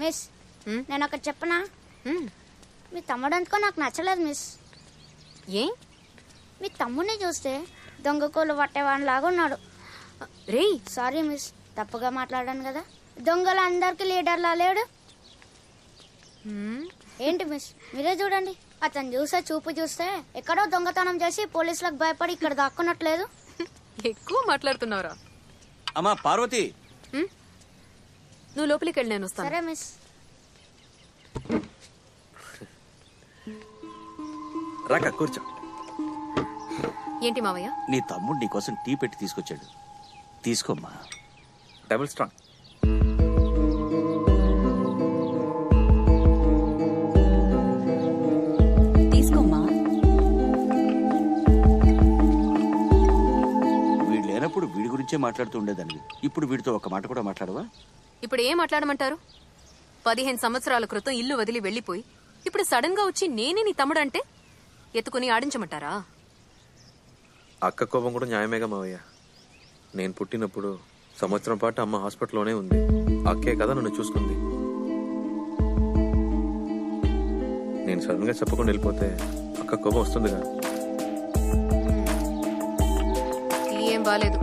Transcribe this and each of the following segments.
Miss నేను ఒకటి చెప్పనా? మీ తమ్ముడు అనుకో నాకు నచ్చలేదు మిస్. ఏ? మీ తమ్ముడిని చూస్తే దొంగకోళ్ళు పట్టేవాడిలాగా ఉన్నాడు. రే సారీ మిస్, తప్పుగా మాట్లాడాను కదా. దొంగలు అందరికి లీడర్లా లేడు. ఏంటి మిస్, మీరే చూడండి. అతను చూసే చూపు చూస్తే ఎక్కడో దొంగతనం చేసి పోలీసులకు భయపడి ఇక్కడ దాక్కున్నట్లేదు. ఎక్కువ మాట్లాడుతున్నావురా. అమ్మా పార్వతి, నువ్వు లోపలికి వెళ్ళి నేను వస్తాను. సరే మిస్. రాక కూర్చో. ఏంటి మావయ్య? నీ తమ్ముడు నీ కోసం టీ పెట్టి తీసుకొచ్చాడు, తీసుకోమ్మా. Double strong. తీసుకోమ్మా. వీడు లేనప్పుడు వీడి గురించే మాట్లాడుతూ ఉండేదాన్ని, ఇప్పుడు వీడితో ఒక మాట కూడా మాట్లాడవా? ఇప్పుడు ఏం మాట్లాడమంటారు? 15 సంవత్సరాల క్రితం ఇల్లు వదిలి వెళ్లిపోయి ఇప్పుడు సడన్ గా వచ్చి నేనే నీ తమ్ముడు అంటే ఎత్తుకుని ఆడించమంటారా? అక్క కోపం కూడా న్యాయమేగా మావయ్య. నేను పుట్టినప్పుడు సంవత్సరం పాటు అమ్మ హాస్పిటల్లోనే ఉంది. అక్కే కదా నన్ను చూసుకుంది. నేను సడన్ గా చెప్పకుండా వెళ్ళిపోతే అక్క కోపం వస్తుందిగా. ఏం బాలేదు.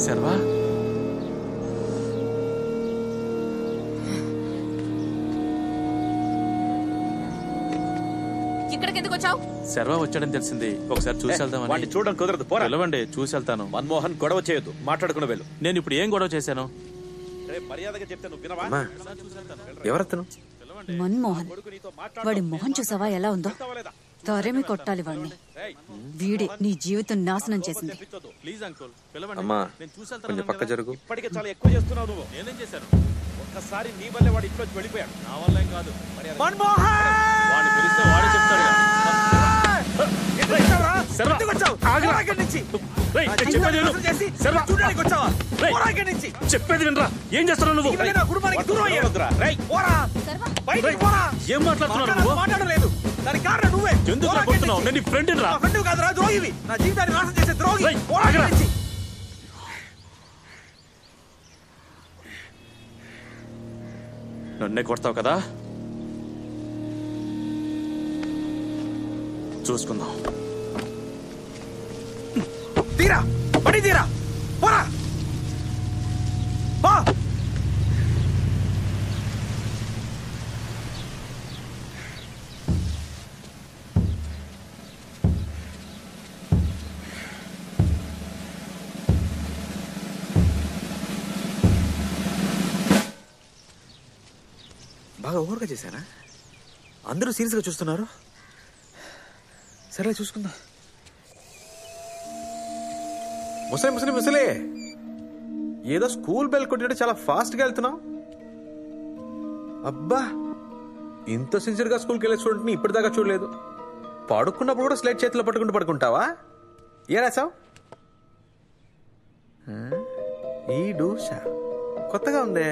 శర్వా, ఇక్కడికి ఎందుకు వచ్చావు? శర్వా వచ్చాడని తెలిసింది, ఒకసారి చూసి వెళ్దామని. వాడిని చూడడం కుదరదు. పోరా. పిలవండి, చూసి వెళ్తాను. మన్మోహన్, గొడవ చేయొద్దు, మాట్లాడుకుని వెళ్ళు. నేను ఇప్పుడు ఏం గొడవ చేశాను? మర్యాదగా చెప్తే నువ్వు వినవా? ఎవరతను? మన్మోహన్. వాడి మొహం చూసావా ఎలా ఉందో? తరేమి కొట్టాలి వాడిని. వీడే నీ జీవితం నాశనం చేసింది. అమ్మా కొంచెం పక్క జరుగు. ఇప్పటికే చాలా ఎక్కువ చేస్తున్నావు నువ్వు. నేనేం చేశాను? ఒక్కసారి నీ వల్లే వాడు ఇంట్లోకి వెళ్ళిపోయాడు. నా వల్ల ఏం కాదు. వాడిని పిలిస్తే వాడే చెప్తాడు. చెప్పేది వినరా? ఏం చేస్తున్నావు నువ్వు? ఏం మాట్లాడుతున్నావు? మాట్లాడలేదు. దానికి కారణం నువ్వే. ఎందుకు కొడుతున్నావు? నేను నీ ఫ్రెండ్ రా. ఫ్రెండ్ కాదురా, ద్రోహివి. నా జీవితాన్ని నాశనం చేసే ద్రోహి. నన్నే కొడతావు కదా, చూసుకుందాం. తీరా పడి తీరా. పోరా. బాగా ఓవర్గా చేశానా? అందరూ సీరియస్ గా చూస్తున్నారు. సరే చూసుకుందా. ముసలే ఏదో స్కూల్ బెల్ కొట్టినట్టు చాలా ఫాస్ట్ గా వెళ్తున్నావు. అబ్బా, ఇంత సిన్సియర్ గా స్కూల్కి వెళ్ళే స్టూడెంట్ ని ఇప్పటిదాకా చూడలేదు. పడుకున్నప్పుడు కూడా స్లేట్ చేతిలో పట్టుకుంటూ పడుకుంటావా? ఏ రాసావు? ఈ డూషా కొత్తగా ఉందే.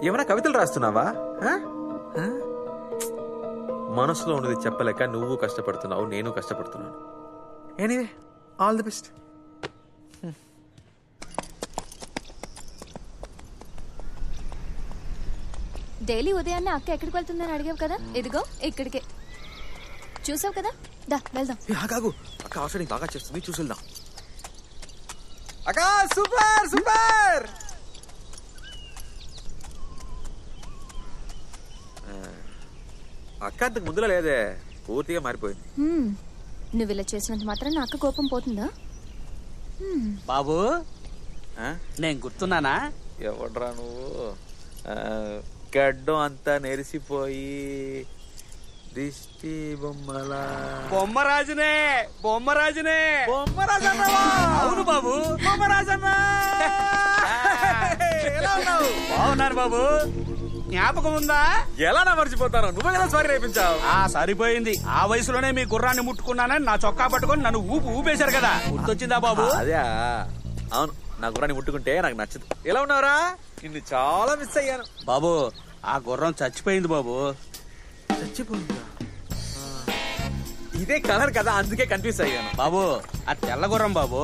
ఏమైనా కవితలు రాస్తున్నావా? మనసులో ఉన్నది చెప్పలేక నువ్వు కష్టపడుతున్నావు, నేను కష్టపడుతున్నాను. Anyway, all the best. Daily ఉదయాన్నే అక్క ఎక్కడికి వెళ్తుందని అడిగావు కదా, ఇదిగో ఇక్కడికే. చూసావు కదా, దా వెళ్దాం. ఆగాగు, అక్క అవసరం బాగా చేస్తుంది, చూసి వెళ్దాం. అక్క సూపర్ సూపర్. అక్క అంతకు ముందులో లేదే, పూర్తిగా మారిపోయింది. నువ్వు ఇలా చేసినంత మాత్రం నా అక్క కోపం పోతుందా? బాబు, నేను గుర్తున్నానా? ఎవడ్రా నువ్వు? గడ్డం అంతా నెరిసిపోయి దిష్టి బొమ్మలా. బొమ్మరాజునే. అవును బాబు, బొమ్మరాజన్న. ఎలా ఉన్నావు? బాగున్నారు బాబు. జ్ఞాపకం ఉందా? ఎలా నా మర్చిపోతాను, నువ్వే కదా సారీ నేర్పించావు. సరిపోయింది. ఆ వయసులోనే మీ గుర్రాన్ని ముట్టుకున్నానని నా చొక్కా పట్టుకొని నన్ను ఊపేశారు కదా, గుర్తొచ్చిందా బాబు? అదే అవును, నా గుర్రాన్ని ముట్టుకుంటే నాకు నచ్చదు. ఎలా ఉన్నావురా? నిన్ను చాలా మిస్ అయ్యాను. బాబు ఆ గుర్రం చచ్చిపోయింది బాబు. చచ్చిపోయిందా? ఇదే కలర్ కదా, అందుకే కన్ఫ్యూజ్ అయ్యాను. బాబు అది తెల్ల గుర్రం బాబు.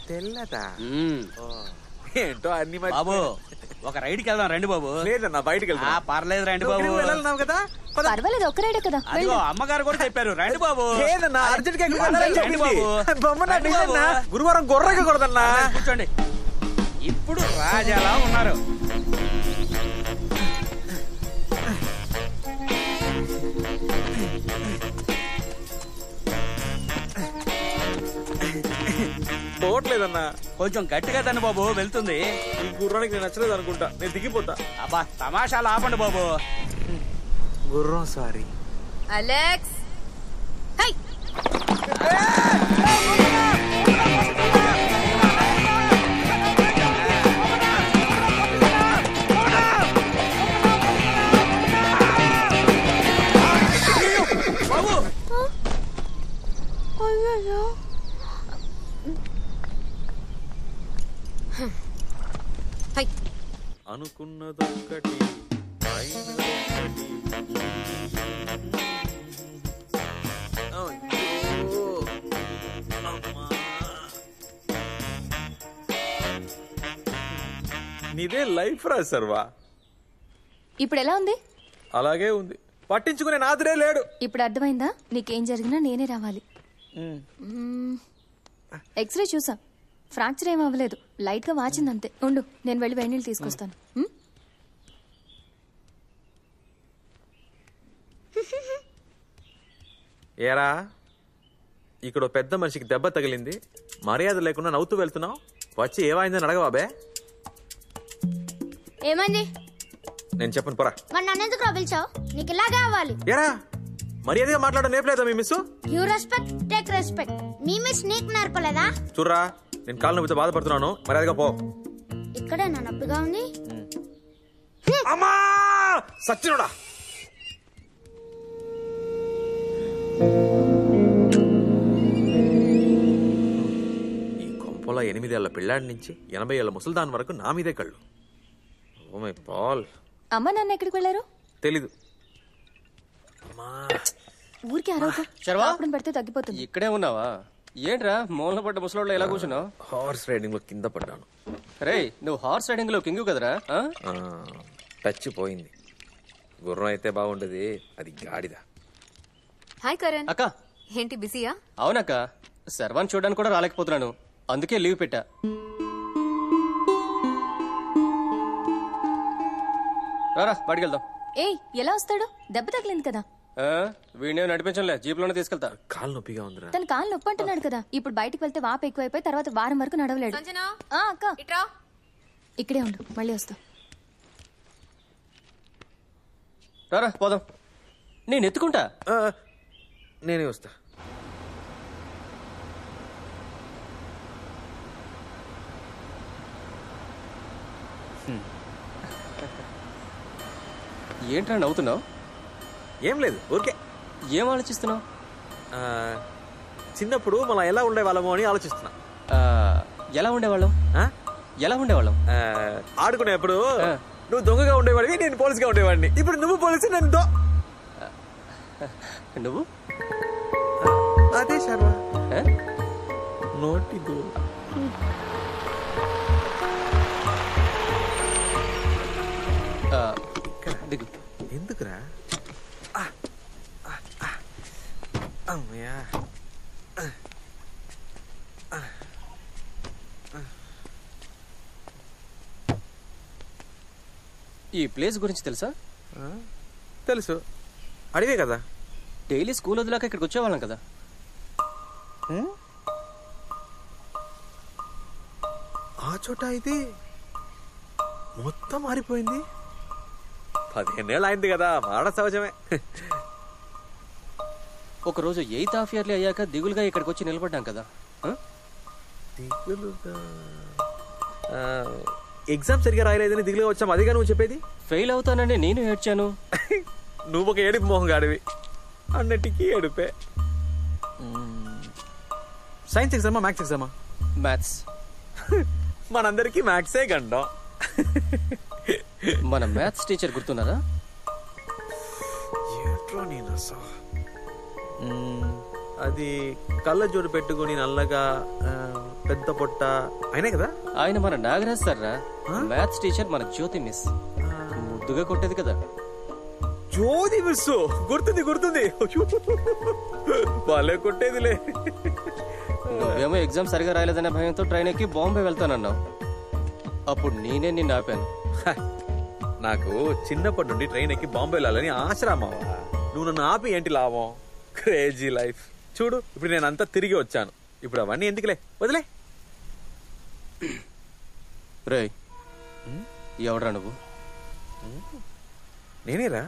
తెల్లదా? ఏంటో అన్ని బాబు ఒక రైడ్కి వెళ్దాం రండి బాబు. లేదన్నా, బయటకు వెళ్తా. పర్లేదు రండి బాబు. వెళ్ళాలన్నావు కదా. పర్వాలేదు, ఒక్క రైడే కదా. అదిగో అమ్మగారు కూడా చెప్పారు రండి బాబు. లేదన్నా, అర్జెంట్ గా రండి బాబు. గురువారం గొర్రెకి కొడదన్నా. కూర్చోండి. ఇప్పుడు రాజాలా ఉన్నారు. పోవట్లేదన్నా. కొంచెం గట్టిగా తండి బాబు, వెళ్తుంది. ఈ గుర్రానికి నేను నచ్చలేదు అనుకుంటా, నేను దిగిపోతా. అబ్బా తమాషాలు ఆపండి బాబు. గుర్రం సారీ. అలెక్స్ హై హై అనుకున్నదొక్కటి అయినదొక్కటి. అయ్యో, అమ్మా. నీదే లైఫ్ రా సర్వా. ఇప్పుడు ఎలా ఉంది? అలాగే ఉంది, పట్టించుకునే నాదురే లేడు. ఇప్పుడు అర్థమైందా? నీకేం జరిగినా నేనే రావాలి. ఎక్స్రే చూసా, ఫ్రాక్చర్ ఏం అవ్వలేదు, లైట్ గా వాచింది అంతే. ఉండు, నేను వెళ్ళి వేడి నీళ్ళు తీసుకొస్తాను. ఏరా, ఇక్కడ పెద్ద మనిషికి దెబ్బ తగిలింది, మర్యాద లేకుండా నవ్వుతూ వెళ్తున్నావు. వచ్చి ఏమైందని అడగవాబే. ఏమైంది? నేను చెప్పను పోరా. మరి నన్ను ఎందుకు పిలిచావు? నీకు ఇలా కావాలి. ఏరా, మర్యాదగా మాట్లాడడం నేర్పలేదా మీ miss? You respect take respect. మీ మిస్ నీకు నేర్పలేదా? చూడరా, నేను కాళ్ళ నొప్పితో బాధపడుతున్నాను, మర్యాదగా పో. ఇక్కడే నా నొప్పిగా ఉంది. అమ్మా సచ్చినోడా. ఈ కొంపలో 8 ఏళ్ల పిల్లాడి నుంచి 80 ఏళ్ల ముసల్దాన్ వరకు నా మీదే కళ్ళు. Oh my pal. అమ్మ నాన్న ఎక్కడికి వెళ్ళారు? తెలీదు. ఊరికి ఆరోగ్యం పెడితే తగ్గిపోతుంది. ఇక్కడే ఉన్నావా? ఏంట్రా మూలన పడ్డ ముసలోళ్ళు ఎలా కూర్చున్నావు? హార్స్ రైడింగ్ లో కింద పడ్డాను. రే, నువ్వు హార్స్ రైడింగ్ లో కింగు కదరా? టచ్ పోయింది. గుర్రం అయితే బాగుండేది, అది గాడిద. హాయ్ కరణ్. అక్క ఏంటి బిజీయా? అవునక్క, శర్వాన్ చూడడానికి కూడా రాలేకపోతున్నాను, అందుకే లీవ్ పెట్టా. రారా బయటికి వెళ్దాం. ఏయ్, ఎలా వస్తాడు? దెబ్బ తగిలింది కదా. వీడినే నడిపించలే, జీప్ లోనే తీసుకెళ్తా. కాలు నొప్పిగా ఉందిరా. తన కాలు నొప్పి అంటున్నాడు కదా. ఇప్పుడు బయటికి వెళ్తే వాపు ఎక్కువైపోయి తర్వాత వారం వరకు నడవలేడు. అక్క ఇక్కడే ఉండు, మళ్ళీ వస్తా. రారా పోదాం, నేను ఎత్తుకుంటా. నేనే వస్తా. ఏంట్రా నవ్వుతున్నావు? ఏం లేదు, ఊరికే. ఏం ఆలోచిస్తున్నావు? చిన్నప్పుడు మనం ఎలా ఉండేవాళ్ళము అని ఆలోచిస్తున్నా. ఎలా ఉండేవాళ్ళం? ఎలా ఉండేవాళ్ళం? ఆడుకునేప్పుడు నువ్వు దొంగగా ఉండేవాడివి, నేను పోలీసుగా ఉండేవాడిని. ఇప్పుడు నువ్వు పోలీసు, నేను నువ్వు అదే సర్వా. నోటి దిగు. ఎందుకురా? అమ్మయ్యా. ఈ ప్లేస్ గురించి తెలుసా? తెలుసు, అడివే కదా. డైలీ స్కూల్ వదిలాక ఇక్కడికి వచ్చేవాళ్ళం కదా. ఆ చోట ఇది మొత్తం మారిపోయింది. 15 ఏళ్ళు అయింది కదా, మాడ సహజమే. ఒకరోజు 8th హాఫ్ ఇయర్లీ అయ్యాక దిగులుగా ఇక్కడికి వచ్చి నిలబడ్డాం కదా. దిగులుగా ఎగ్జామ్ సరిగా రాయలేదని దిగులుగా వచ్చాం, అదిగా నువ్వు చెప్పేది? ఫెయిల్ అవుతానని నేను ఏడ్చాను. నువ్వు ఒక ఏడుపు మోహం గాడివి, అన్నిటికీ ఏడుపే. సైన్స్ ఎగ్జామా మ్యాథ్స్ ఎగ్జామా? మ్యాథ్స్. మనందరికి మ్యాథ్సే గండం. మన మ్యాథ్స్ టీచర్ గుర్తున్నారా? అది కళ్ళజోడు పెట్టుకుని నల్లగా పెద్ద పొట్ట అయినా కదా. ఆయన మన నాగరాజ్ సార్ రా. మ్యాథ్స్ టీచర్ మన జ్యోతి మిస్. ముద్దుగా కొట్టేది కదా. జ్యోతి మిస్ గుర్తుంది. వాళ్ళే కొట్టేదిలే. నువ్వేమో ఎగ్జామ్ సరిగా రాయలేదనే భయంతో ట్రైన్ ఎక్కి బాంబే వెళ్తానన్నావు. అప్పుడు నేనే నిన్ను ఆపాను. నాకు చిన్నప్పటి నుండి ట్రైన్ ఎక్కి బాంబే వెళ్ళాలని ఆశ్రమావా. నువ్వు నన్ను ఆపి ఏంటి లాభం? Crazy life. చూడు ఇప్పుడు నేను అంతా తిరిగి వచ్చాను. ఇప్పుడు అవన్నీ ఎందుకులే, వదిలే. రేయ్, ఎవడ్రా నువ్వు? నేనేరా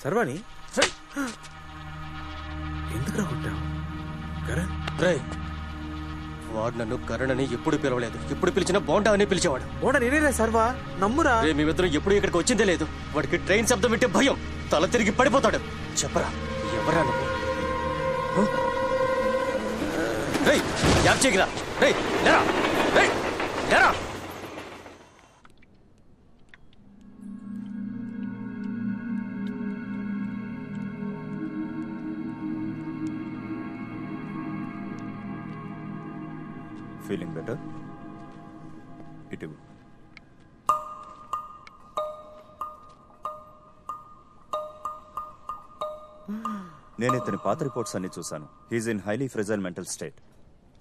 సర్వాణి. ఎందుకురా కొట్టావు? రేయ్, వాడు నన్ను కరణ్ అని ఎప్పుడు పిలవలేదు. ఎప్పుడు పిలిచినా బోండా అని పిలిచేవాడు. బోండా నేనేరా సర్వా, నమ్మురా. రే, మేమిద్దరం ఎప్పుడు ఇక్కడికి వచ్చిందే లేదు. వాడికి ట్రైన్ శబ్దం వింటే భయం, తల తిరిగి పడిపోతాడు. చెప్పరా, ఎవరా నువ్వు? రేయ్, యాప్ చేయరా. రేయ్, లేరా. రేయ్, లేరా. Feeling better? ఇటు నేను ఇతని పాత రిపోర్ట్స్ అన్ని చూశాను. He's in highly fragile mental state.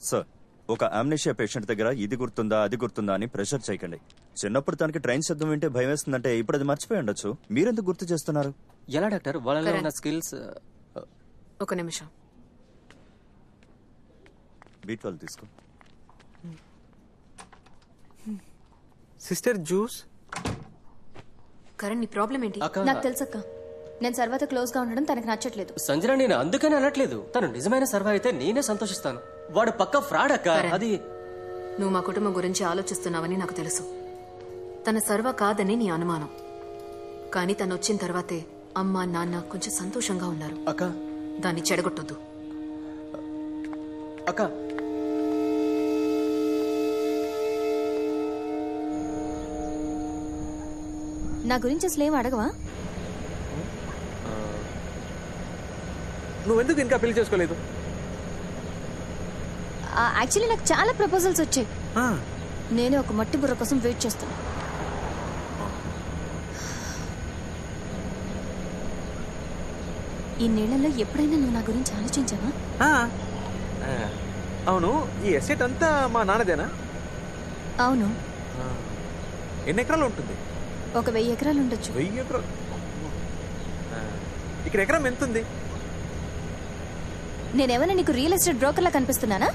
Sir, ఒక అమ్నేషియా పేషెంట్ దగ్గర ఇది గుర్తుందా అది గుర్తుందా అని ప్రెషర్ చేయకండి. చిన్నప్పుడు తనకి ట్రైన్ శబ్దం వింటే భయం వేస్తుందంటే ఇప్పుడు అది మర్చిపోయి ఉండొచ్చు. మీరెందుకు గుర్తు చేస్తున్నారు? ఎలా డాక్టర్, వాళ్ళలో ఉన్న స్కిల్స్? ఒక నిమిషం. B12 తీసుకో. Sister juice. కరణ్, నీ ప్రాబ్లం ఏంటి? నాకు తెలుసక్క, నేను సర్వాతో క్లోజ్ గా ఉండడం తనకు నచ్చట్లేదు. సంజన, నేను అందుకని అనట్లేదు. తను నిజమైన సర్వా అయితే నేనే సంతోషిస్తాను. వాడు పక్క ఫ్రాడ్ అక్క. అది నువ్వు మా కుటుంబం గురించి ఆలోచిస్తున్నావని నాకు తెలుసు. తన సర్వ కాదని నీ అనుమానం. కానీ తను వచ్చిన తర్వాతే అమ్మ నాన్న కొంచెం సంతోషంగా ఉన్నారు. అక్క, దాన్ని చెడగొట్టొద్దు. అక్క, నా గురించి అసలు ఏం అడగవా? నువ్వెందుకు ఇంకా పెళ్లి చేసుకోలేదు? యాక్చువల్లీ నాకు చాలా ప్రపోజల్స్ వచ్చాయి. నేనే ఒక మట్టి బుర్ర కోసం వెయిట్ చేస్తాను. ఈ నెలలో ఎప్పుడైనా నువ్వు నా గురించి ఆలోచించావా? అవును, ఈ ఎస్టేట్ అంతా మా నాన్నదేనా? అవును. ఎన్ని ఎకరాలు ఉంటుంది? ఒక 1000 ఎకరాలు ఉండొచ్చు. 1000 ఎకరాలు? ఇక్కడ ఎకరం ఎంత ఉంది? నేనేమైనా నీకు రియల్ ఎస్టేట్ బ్రోకర్ లా కనిపిస్తున్నానా?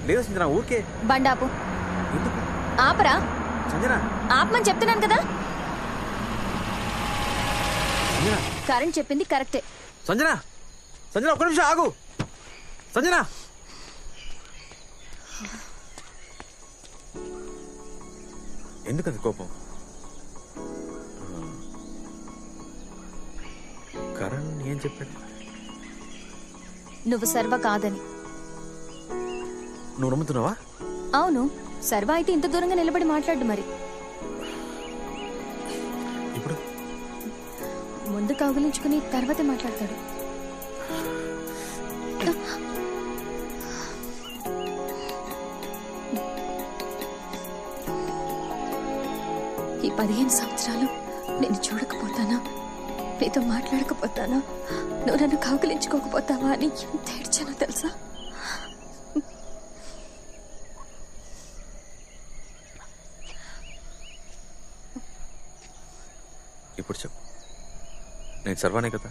లేదు సంజన, ఊరికే. బండాపు. ఆపరా. సంజన, ఆపమని చెప్తున్నాను కదా. కరెంట్ చెప్పింది కరెక్టే. సంజన, సంజన ఒక్క నిమిషం ఆగు. సంజన, ఎందుకంత కోపం? కరణ్ ఏం చెప్పాడు? నువ్వు సర్వ కాదని. నువ్వు నమ్ముతున్నావా? అవును, సర్వ అయితే ఇంత దూరంగా నిలబడి మాట్లాడు. మరి ఇప్పుడు ముందు కౌగిలించుకుని తర్వాతే మాట్లాడతాడు. ఈ 15 సంవత్సరాలు నేను చూడకపోతానా, నీతో మాట్లాడకపోతానా, నువ్వు నన్ను కౌగిలించుకోకపోతావా అని ఎంత ఏడ్చానో తెలుసా? ఇప్పుడు చెప్పు, నేను సర్వానే కదా?